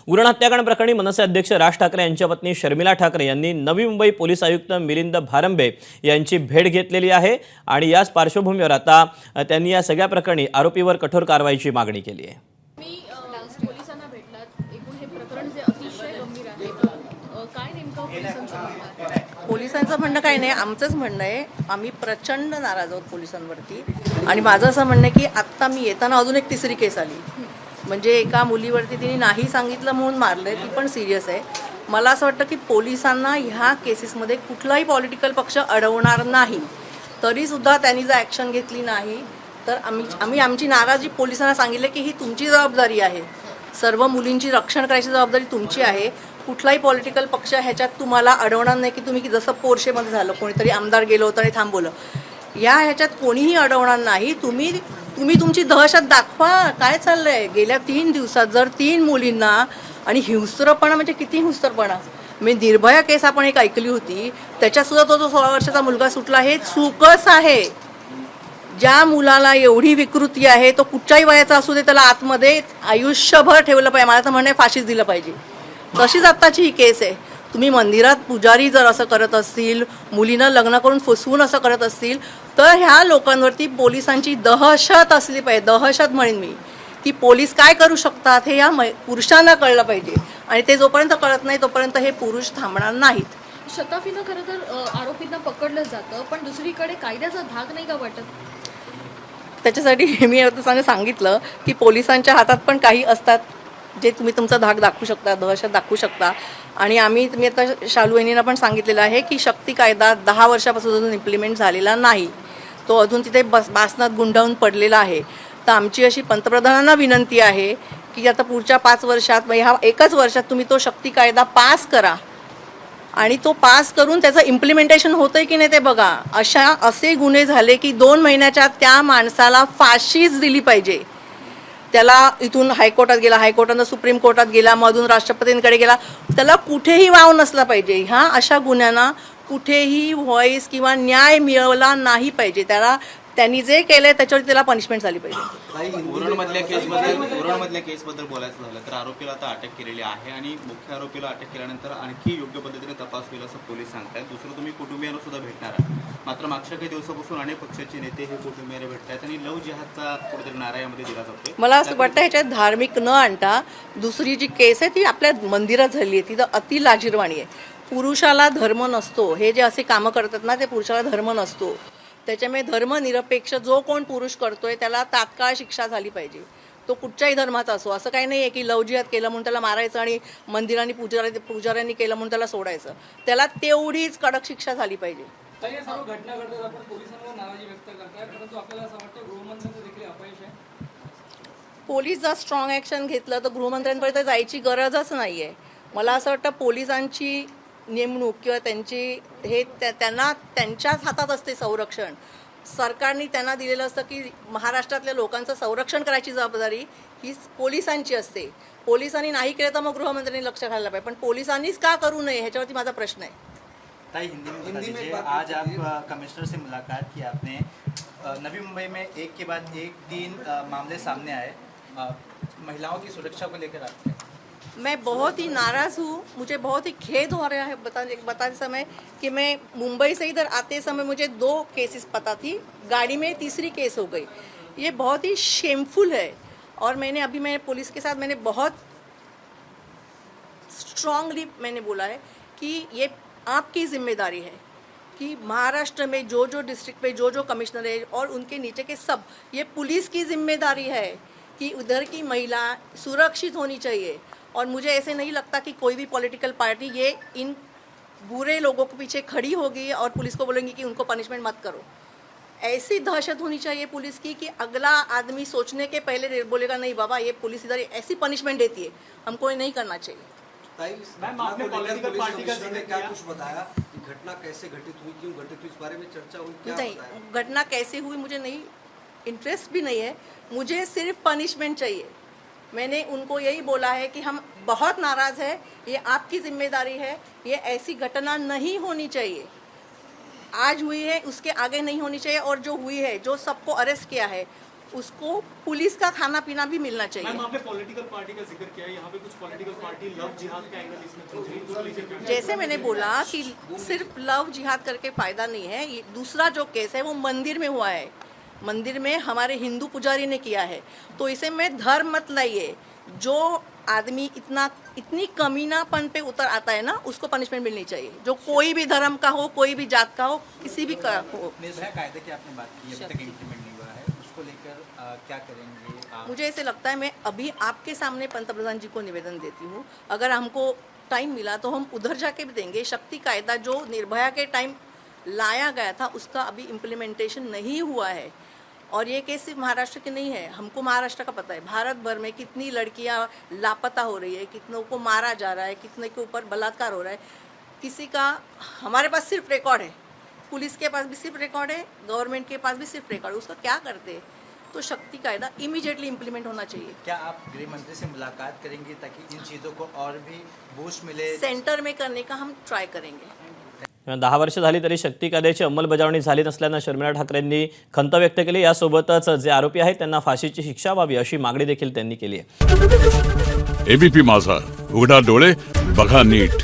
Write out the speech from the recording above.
उरण हत्याकांड प्रकरणी मनसे अध्यक्ष राज ठाकरे यांच्या पत्नी शर्मिला ठाकरे यांनी नवी मुंबई पोलीस आयुक्त मिलिंद भारंबे यांची भेट घेतलेली आहे आणि याच पार्श्वभूमीवर आता त्यांनी या सगळ्या प्रकरणी आरोपीवर कठोर कारवाईची मागणी केली आहे. पोलिसांना भेटलात, एकूण हे प्रकरण जे अतिशय गंभीर आहे, काय नेमकं पोलिसांचं म्हणणं आहे? पोलिसांचं म्हणणं काही नाही, आमचंच म्हणणं आहे. आम्ही प्रचंड नाराज आहोत पोलिसांवरती. आणि माझं असं म्हणणं आहे की आत्ता मी येताना अजून एक तिसरी केस आली, म्हणजे एका मुलीवरती तिने नाही सांगितलं म्हणून मारलंय, ती पण सिरियस आहे. मला असं वाटतं की पोलिसांना ह्या केसेसमध्ये कुठलाही पॉलिटिकल पक्ष अडवणार नाही. तरीसुद्धा त्यांनी जर ॲक्शन घेतली नाही तर आम्ही आमची नाराजी पोलिसांना सांगितले की ही तुमची जबाबदारी आहे. सर्व मुलींची रक्षण करायची जबाबदारी तुमची आहे. कुठलाही पॉलिटिकल पक्ष ह्याच्यात तुम्हाला अडवणार नाही की तुम्ही जसं पोर्शेमध्ये झालं, कोणीतरी आमदार गेलो होतं आणि थांबवलं, ह्याच्यात कोणीही अडवणार नाही. तुम्ही तुमची दहशत दाखवा. काय चाललंय? गेल्या 3 दिवसात जर 3 मुलींना, आणि हिंस्त्रपणा म्हणजे किती हिंस्त्रपणा, मी निर्भया केस आपण एक ऐकली होती, त्याच्यातसुद्धा तो 16 वर्षाचा मुलगा सुटला. हे चूकच आहे. ज्या मुलाला एवढी विकृती आहे तो कुठच्याही वयाचा असू दे, त्याला आतमध्ये आयुष्यभर ठेवलं पाहिजे. मला तर म्हणणे फाशीच दिलं पाहिजे. तशीच आत्ताची ही केस आहे. तुम्ही मंदिरात पुजारी जर असं करत असतील, मुलीनं लग्न करून फसवून असं करत असतील, तर ह्या लोकांवरती पोलिसांची दहशत असली पाहिजे. दहशत म्हणेन मी. की पोलीस काय करू शकतात हे या पुरुषांना कळलं पाहिजे. आणि ते जोपर्यंत कळत नाही तोपर्यंत हे पुरुष थांबणार नाहीत. शताफीनं खरं तर आरोपींना पकडलं जातं, पण दुसरीकडे कायद्याचा धाक नाही का वाटत? त्याच्यासाठी मी आता सांगितलं की पोलिसांच्या हातात पण काही असतात जे तुम्ही तुमचा धाक दाखवू शकता, दहशत दाखवू शकता. आणि मी आता शालू वहिनींना पण सांगितलेलं आहे की शक्ती कायदा 10 वर्षापासून अजून इम्प्लिमेंट झालेला नाही. तो अजून तिथे बासनात गुंडाळून पडलेला आहे. तर आमची अशी पंतप्रधानांना विनंती आहे की आता पुढच्या 5 वर्षात, ह्या एकच वर्षात तुम्ही तो शक्ती कायदा पास करा आणि तो पास करून त्याचं इम्प्लिमेंटेशन होतंय की नाही ते बघा. असे गुन्हे झाले की 2 महिन्याच्या त्या माणसाला फाशीच दिली पाहिजे. त्याला इथून हायकोर्टात गेला, हायकोर्टानं सुप्रीम कोर्टात गेला, मधून राष्ट्रपतींकडे गेला, त्याला कुठेही वाव नसला पाहिजे. ह्या अशा गुन्ह्यांना कुठेही व्हॉइस किंवा न्याय मिळवला नाही पाहिजे. त्यांनी जे केलंय त्याच्यावर त्याला पनिशमेंट झाली पाहिजे. उरणमधल्या केसबद्दल बोलायचं झालं तर आरोपीला आता अटक केलेली आहे आणि मुख्य आरोपीला अटक केल्यानंतर आणखी योग्य पद्धतीने तपास होईल असं पोलीस सांगतायत. दुसरं, तुम्ही कुटुंबियांना सुद्धा भेटणार आहात. मात्र मागच्या काही दिवसापासून अनेक पक्षाचे नेते हे कुटुंबियांना भेटतात आणि लव जिहादचा कुठेतरी नारा यामध्ये दिला जातोय. मला असं वाटतं ह्याच्यात धार्मिक न आणता दुसरी जी केस आहे ती आपल्या मंदिरात झाली आहे, तिथं अति लाजिरवाणी आहे. पुरुषाला धर्म नसतो. हे जे असे कामं करतात ना, ते पुरुषाला धर्म नसतो. त्याच्यामुळे धर्मनिरपेक्ष जो कोण पुरुष करतोय त्याला तात्काळ शिक्षा झाली पाहिजे. तो कुठच्याही धर्माचा असो. असं काही नाही आहे की लव जिहाद केलं म्हणून त्याला मारायचं आणि मंदिरांनी पुजाऱ्यांनी केलं म्हणून त्याला सोडायचं. त्याला तेवढीच कडक शिक्षा झाली पाहिजे. सर्व घटना घडतात, आपण पोलिसांवर नाराजी व्यक्त करताय, परंतु आपल्याला असं वाटतं गृहमंत्र्यांचं देखील अपयश आहे. पोलीस जर स्ट्रॉंग ॲक्शन घेतलं तर गृहमंत्र्यांपर्यंत जायची गरजच नाही आहे. मला असं वाटतं पोलिसांची नेमणूक किंवा त्यांना त्यांच्याच हातात असते संरक्षण. सरकारने त्यांना दिलेलं असतं की महाराष्ट्रातल्या लोकांचं संरक्षण करायची जबाबदारी ही पोलिसांची असते. पोलिसांनी नाही केलं तर मग गृहमंत्र्यांनी लक्ष घालायला पाहिजे, पण पोलिसांनीच का करू नये ह्याच्यावरती माझा प्रश्न आहे. हिंदी में आज आप कमिश्नर से मुलाकात की आपने, नवी मुंबई में एक के बाद एक 3 मामले सामने आए महिलाओं की सुरक्षा को लेकर आपके। मैं बहुत ही नाराज़ हूँ. मुझे बहुत ही खेद हो रहा है बताते समय कि मैं मुंबई से इधर आते समय मुझे 2 केसेस पता थी, गाड़ी में तीसरी केस हो गई. ये बहुत ही शेमफुल है. और मैं पुलिस के साथ मैंने बहुत स्ट्रांगली मैंने बोला है कि ये आपकी जिम्मेदारी है कि महाराष्ट्र में जो डिस्ट्रिक्ट में जो कमिश्नर है और उनके नीचे के सब, ये पुलिस की जिम्मेदारी है कि उधर की महिला सुरक्षित होनी चाहिए. और मुझे ऐसे नहीं लगता कि कोई भी पॉलिटिकल पार्टी ये इन बुरे लोगों के पीछे खड़ी होगी और पुलिस को बोलेंगी कि उनको पनिशमेंट मत करो. ऐसी दहशत होनी चाहिए पुलिस की कि अगला आदमी सोचने के पहले बोलेगा नहीं बाबा ये पुलिस इधर ऐसी पनिशमेंट देती है, हमको ये नहीं करना चाहिए. मैम, आपने पॉलिटिकल पार्टी का जिक्र क्या कुछ बताया कि घटना कैसे घटित हुई, क्यों घटित हुई, इस बारे में चर्चा हुई? क्या नहीं, बताया? घटना कैसे हुई मुझे नहीं, इंटरेस्ट भी नहीं है. मुझे सिर्फ पनिशमेंट चाहिए. मैंने उनको यही बोला है कि हम बहुत नाराज़ है, ये आपकी जिम्मेदारी है, ये ऐसी घटना नहीं होनी चाहिए. आज हुई है उसके आगे नहीं होनी चाहिए. और जो हुई है, जो सबको अरेस्ट किया है, उसको पुलिस का खाना पीना भी मिलना चाहिए। आपने पॉलिटिकल पार्टी का जिक्र किया है, यहाँ पे कुछ पॉलिटिकल पार्टी लव जिहाद का एंगल इसमें खोज रही है, उसको लेकर क्या? जैसे मैंने बोला कि सिर्फ लव जिहाद करके फायदा नहीं है। ये दूसरा जो केस है वो मंदिर में हुआ है, मंदिर में हमारे हिंदू पुजारी ने किया है। तो इसे में धर्म मत लाइए। जो आदमी इतनी कमीनापन पे उतर आता है ना, उसको पनिशमेंट मिलनी चाहिए, जो कोई भी धर्म का हो, कोई भी जात का हो, किसी भी का हो। निर्भया कायदे की आपने बात की, अभी तक इम्प्लीमेंट नहीं हुआ है, उसको लेकर क्या करेंगे आप? मुझे ऐसे लगता है, मैं अभी आपके सामने पंतप्रधान जी को निवेदन देती हूँ, अगर हमको टाइम मिला तो हम उधर जाके भी देंगे। शक्ति कायदा जो निर्भया के टाइम लाया गया था, उसका अभी इम्प्लीमेंटेशन नहीं हुआ है। और ये केस सिर्फ महाराष्ट्र के नहीं है, हमको महाराष्ट्र का पता है, भारत भर में कितनी लड़कियां लापता हो रही है, कितनों को मारा जा रहा है, कितने के ऊपर बलात्कार हो रहा है। किसी का, हमारे पास सिर्फ रिकॉर्ड है, पुलिस के पास भी सिर्फ रिकॉर्ड है, गवर्नमेंट के पास भी सिर्फ रिकॉर्ड है, उसका क्या करते हैं? तो शक्ति कायदा इमीडिएटली इम्प्लीमेंट होना चाहिए। क्या आप गृह मंत्री से मुलाकात करेंगे ताकि इन चीज़ों को और भी बूस्ट मिले? सेंटर में करने का हम ट्राय करेंगे। 10 वर्ष झाली तरी शक्ती कायद्याची अंमलबजावणी झाली नसल्यानं शर्मिला ठाकरेंनी खंत व्यक्त केली। यासोबतच जे आरोपी आहेत त्यांना फाशीची शिक्षा व्हावी अशी मागणी देखील त्यांनी केली आहे। एबीपी माझा, उघडा डोळे बघा नीट।